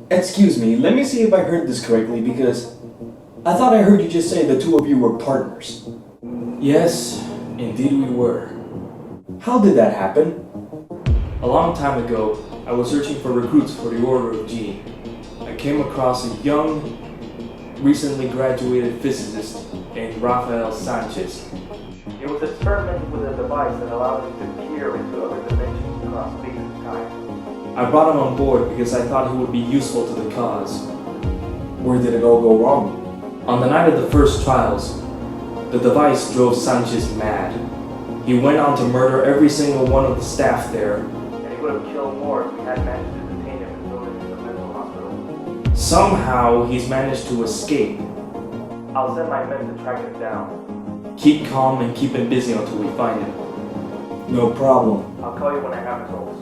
Excuse me, let me see if I heard this correctly because I thought I heard you just say the two of you were partners. Yes, indeed we were. How did that happen? A long time ago, I was searching for recruits for the Order of G. I came across a young, recently graduated physicist named Rafael Sanchez. He was experimenting with a device that allowed him to peer into other dimensions across space and time. I brought him on board because I thought he would be useful to the cause. Where did it all go wrong? On the night of the first trials, the device drove Sanchez mad. He went on to murder every single one of the staff there, and he would have killed more if we had managed to detain him and throw him into the mental hospital. Somehow, he's managed to escape. I'll send my men to track him down. Keep calm and keep him busy until we find him. No problem. I'll call you when I have results.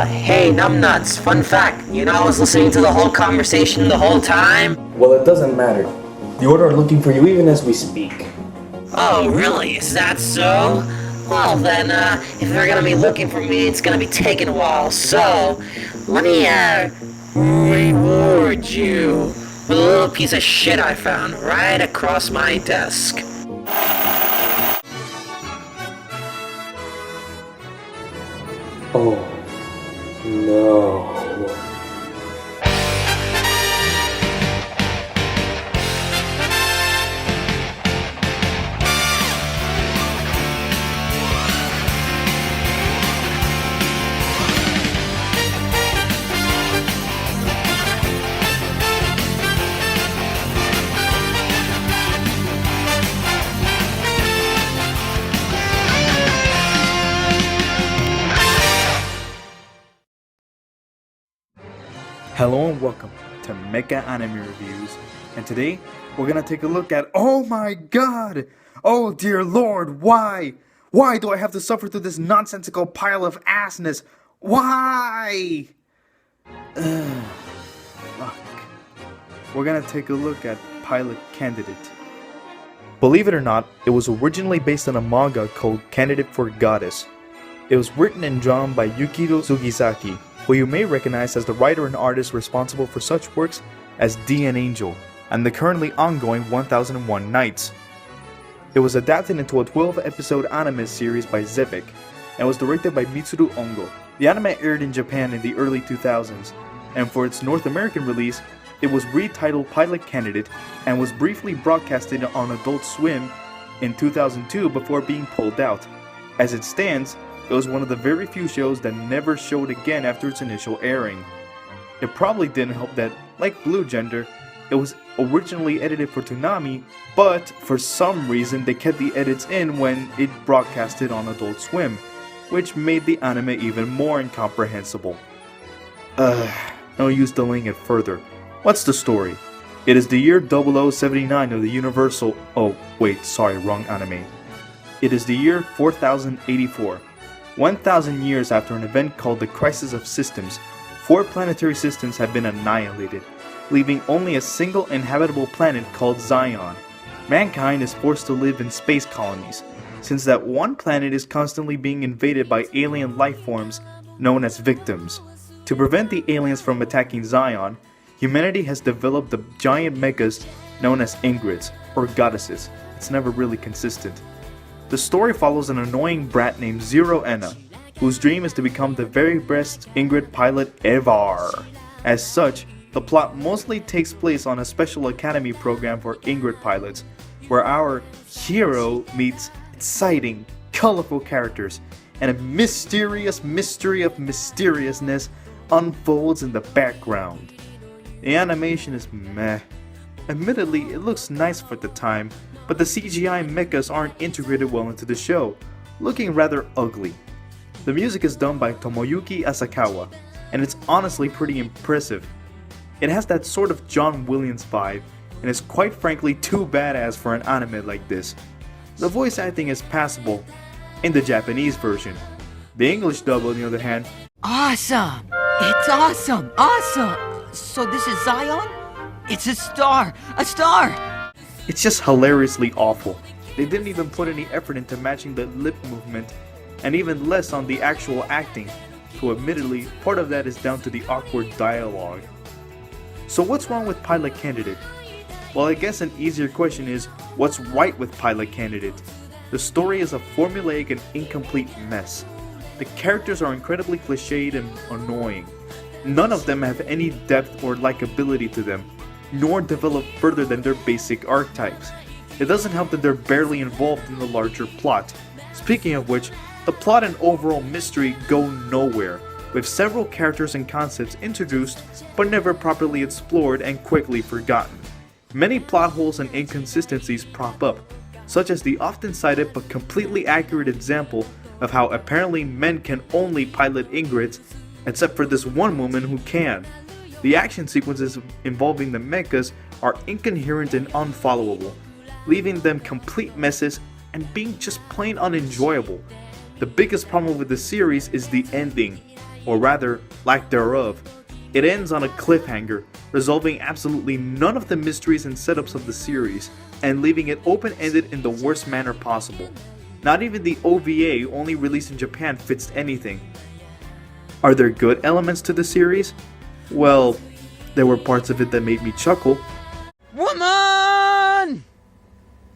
Hey, numbnuts, fun fact, you know I was listening to the whole conversation the whole time? Well, it doesn't matter. The Order are looking for you even as we speak. Oh, really? Is that so? Well then, if they're gonna be looking for me, it's gonna be taking a while, so let me, reward you with a little piece of shit I found right across my desk. Oh, no. Hello and welcome to Mecha Anime Reviews, and today we're gonna take a look at, oh my god! Oh dear lord, why? Why do I have to suffer through this nonsensical pile of assness? Why? Fuck. We're gonna take a look at Pilot Candidate. Believe it or not, it was originally based on a manga called Candidate for Goddess. It was written and drawn by Yukiru Sugisaki, who you may recognize as the writer and artist responsible for such works as D and Angel, and the currently ongoing 1001 Nights. It was adapted into a 12-episode anime series by Xebec, and was directed by Mitsuru Hongo. The anime aired in Japan in the early 2000s, and for its North American release, it was retitled Pilot Candidate, and was briefly broadcasted on Adult Swim in 2002 before being pulled out. As it stands, it was one of the very few shows that never showed again after its initial airing. It probably didn't help that, like Blue Gender, it was originally edited for Toonami, but for some reason they kept the edits in when it broadcasted on Adult Swim, which made the anime even more incomprehensible. No use delaying it further. What's the story? It is the year 0079 of the Universal... Oh, wait, sorry, wrong anime. It is the year 4084. 1,000 years after an event called the Crisis of Systems, 4 planetary systems have been annihilated, leaving only a single inhabitable planet called Zion. Mankind is forced to live in space colonies, since that one planet is constantly being invaded by alien life forms known as victims. To prevent the aliens from attacking Zion, humanity has developed the giant mechas known as Ingrids, or goddesses. It's never really consistent. The story follows an annoying brat named Zero Enna, whose dream is to become the very best Ingrid pilot ever. As such, the plot mostly takes place on a special academy program for Ingrid pilots, where our hero meets exciting, colorful characters, and a mysterious mystery of mysteriousness unfolds in the background. The animation is meh. Admittedly, it looks nice for the time, but the CGI mechas aren't integrated well into the show, looking rather ugly. The music is done by Tomoyuki Asakawa, and it's honestly pretty impressive. It has that sort of John Williams vibe, and is quite frankly too badass for an anime like this. The voice acting is passable in the Japanese version. The English dub, on the other hand, Awesome! It's awesome! Awesome! So this is Zion? It's a star! A star! it's just hilariously awful. They didn't even put any effort into matching the lip movement, and even less on the actual acting. so admittedly, part of that is down to the awkward dialogue. So what's wrong with Pilot Candidate? Well, I guess an easier question is, what's right with Pilot Candidate? The story is a formulaic and incomplete mess. The characters are incredibly cliched and annoying. None of them have any depth or likability to them, nor develop further than their basic archetypes. It doesn't help that they're barely involved in the larger plot. Speaking of which, the plot and overall mystery go nowhere, with several characters and concepts introduced but never properly explored and quickly forgotten. Many plot holes and inconsistencies prop up, such as the often cited but completely accurate example of how apparently men can only pilot ingrats, except for this one woman who can. The action sequences involving the mechas are incoherent and unfollowable, leaving them complete messes and being just plain unenjoyable. The biggest problem with the series is the ending, or rather, lack thereof. It ends on a cliffhanger, resolving absolutely none of the mysteries and setups of the series, and leaving it open-ended in the worst manner possible. Not even the OVA, only released in Japan, fits anything. Are there good elements to the series? Well, there were parts of it that made me chuckle. Woman!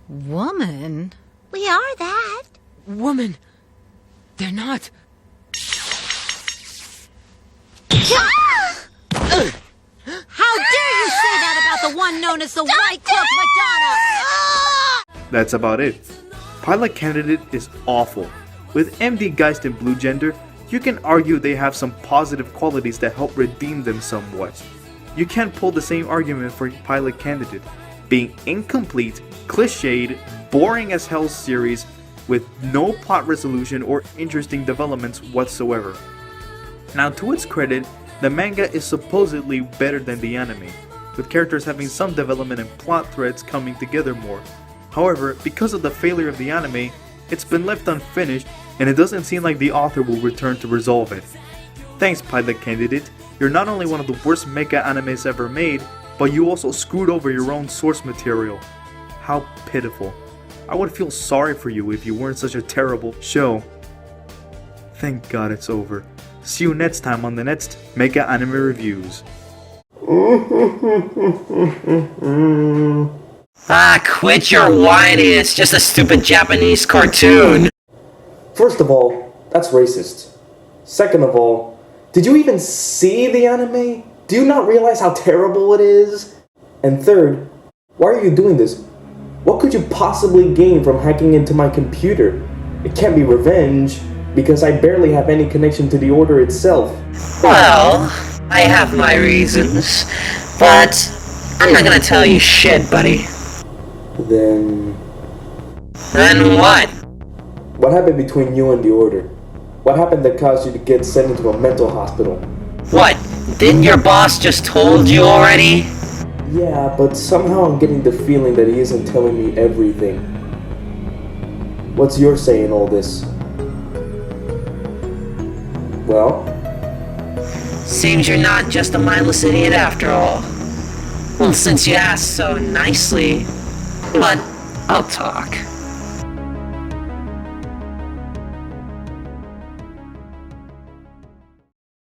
Woman? We are that. Woman! They're not. How dare you say that about the one known as the White Cloak Madonna? That's about it. Pilot Candidate is awful. With MD Geist and Blue Gender, you can argue they have some positive qualities that help redeem them somewhat. You can't pull the same argument for Pilot Candidate, being incomplete, cliched, boring as hell series with no plot resolution or interesting developments whatsoever. Now, to its credit, the manga is supposedly better than the anime, with characters having some development and plot threads coming together more. However, because of the failure of the anime, it's been left unfinished, and it doesn't seem like the author will return to resolve it. Thanks, Pilot Candidate. You're not only one of the worst mecha animes ever made, but you also screwed over your own source material. How pitiful. I would feel sorry for you if you weren't such a terrible show. Thank God it's over. See you next time on the next Mecha Anime Reviews. Quit your whining, it's just a stupid Japanese cartoon. First of all, that's racist. Second of all, did you even see the anime? Do you not realize how terrible it is? And third, why are you doing this? What could you possibly gain from hacking into my computer? It can't be revenge, because I barely have any connection to the Order itself. Well, I have my reasons, but I'm not gonna tell you shit, buddy. Then What? what happened between you and the Order? What happened that caused you to get sent into a mental hospital? What? Didn't your boss just told you already? Yeah, but somehow I'm getting the feeling that he isn't telling me everything. What's your say in all this? Well? Seems you're not just a mindless idiot after all. Well, since you asked so nicely, but I'll talk.